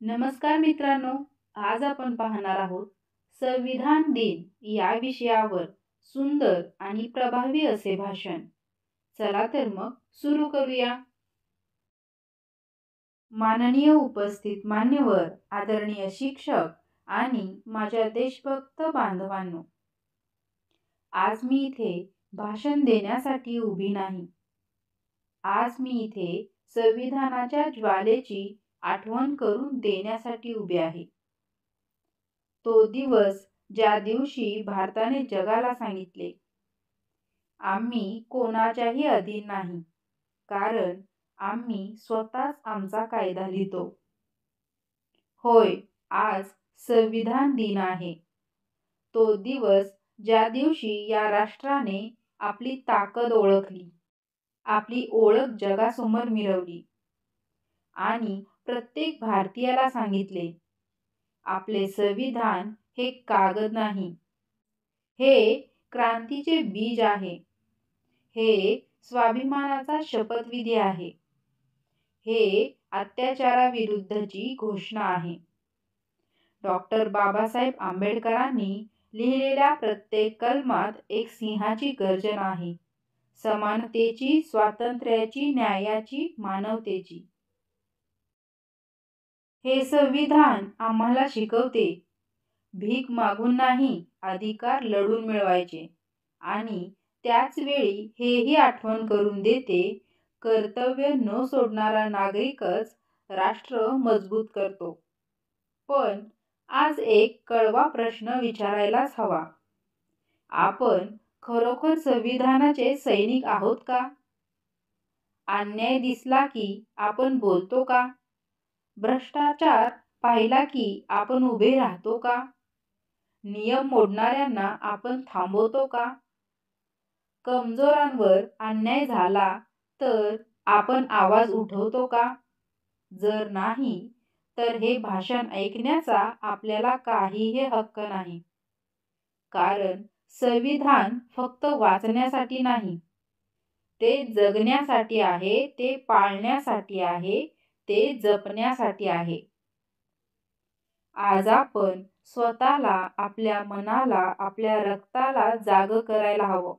नमस्कार मित्रांनो, आज आपण पाहणार आहोत संविधान दिन या विषयावर सुंदर आणि प्रभावी असे भाषण. चला तर मग सुरू करूया. माननीय उपस्थित मान्यवर, आदरणीय शिक्षक आणि माझ्या देशभक्त बांधवांनो, आज मी इथे भाषण देण्यासाठी उभी नाही. आज मी इथे संविधानाच्या ज्वालेची आठवण करून देण्यासाठी उभी आहे. तो दिवस ज्या दिवशी भारताने जगाला सांगितले, आम्ही कोणाच्याही अधीन नाही, कारण आम्ही स्वतःच आमचा कायदा लिहितो. होय, आज संविधान दिन आहे. तो दिवस ज्या दिवशी या राष्ट्राने आपली ताकद ओळखली, आपली ओळख जगासमोर मिरवली आणि प्रत्येक भारतीयाला सांगितले, आपले संविधान हे कागद नाही, हे क्रांतीचे बीज आहे, हे स्वाभिमानाचा शपथविधी आहे, हे अत्याचाराविरुद्धची घोषणा आहे. डॉक्टर बाबासाहेब आंबेडकरांनी लिहिलेल्या प्रत्येक कलमात एक सिंहाची गर्जन आहे, समानतेची, स्वातंत्र्याची, न्यायाची, मानवतेची. हे संविधान आम्हाला शिकवते, भीक मागून नाही, अधिकार लढून मिळवायचे. आणि त्याच वेळी हेही आठवण करून देते, कर्तव्य न सोडणारा नागरिकच राष्ट्र मजबूत करतो. पण आज एक कळवा प्रश्न विचारायलाच हवा. आपण खरोखर संविधानाचे सैनिक आहोत का? अन्याय दिसला की आपण बोलतो का? भ्रष्टाचार पाहिला की आपण उभे राहतो का? नियम मोडणाऱ्यांना आपण थांबवतो का? कमजोरांवर अन्याय झाला तर आपण आवाज उठवतो का? जर नाही, तर हे भाषण ऐकण्याचा आपल्याला काहीही हक्क नाही. कारण संविधान फक्त वाचण्यासाठी नाही, ते जगण्यासाठी आहे, ते पाळण्यासाठी आहे, ते जपण्यासाठी आहे. आज आपण स्वतःला, आपल्या मनाला, आपल्या रक्ताला जाग करायला हवं.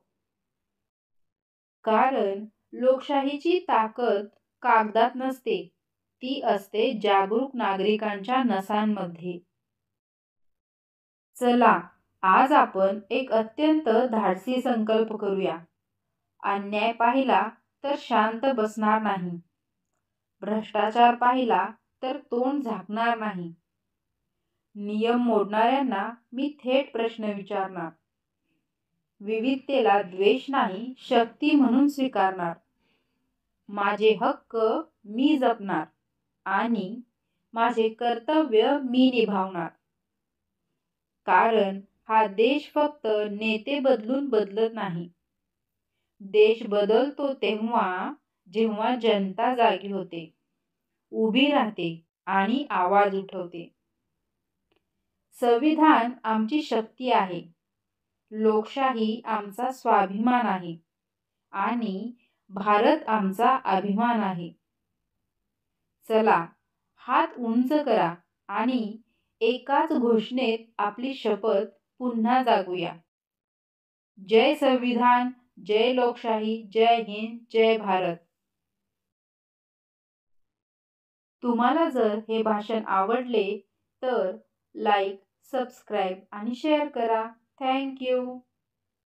कारण लोकशाहीची ताकद कागदात नसते, ती असते जागरूक नागरिकांच्या नसांमध्ये. चला, आज आपण एक अत्यंत धाडसी संकल्प करूया. अन्याय पाहिला तर शांत बसणार नाही, भ्रष्टाचार पाहिला तर तोंड झाकणार नाही, नियम मोडणाऱ्यांना मी थेट प्रश्न विचारणार, विविधतेला द्वेष नाही, शक्ती म्हणून स्वीकारणार, माझे हक्क मी जपणार आणि माझे कर्तव्य मी निभावणार. कारण हा देश फक्त नेते बदलून बदलत नाही, देश बदलतो तेव्हा जेव्हा जनता जागी होते, उभी राहते आणि आवाज उठवते. संविधान आमची शक्ती आहे, लोकशाही आमचा स्वाभिमान आहे आणि भारत आमचा अभिमान आहे. चला, हात उंच करा आणि एकाच घोषणेत आपली शपथ पुन्हा जागूया. जय संविधान, जय लोकशाही, जय हिंद, जय भारत. तुम्हाला जर हे भाषण आवडले तर लाईक, सबस्क्राईब आणि शेअर करा. Thank you.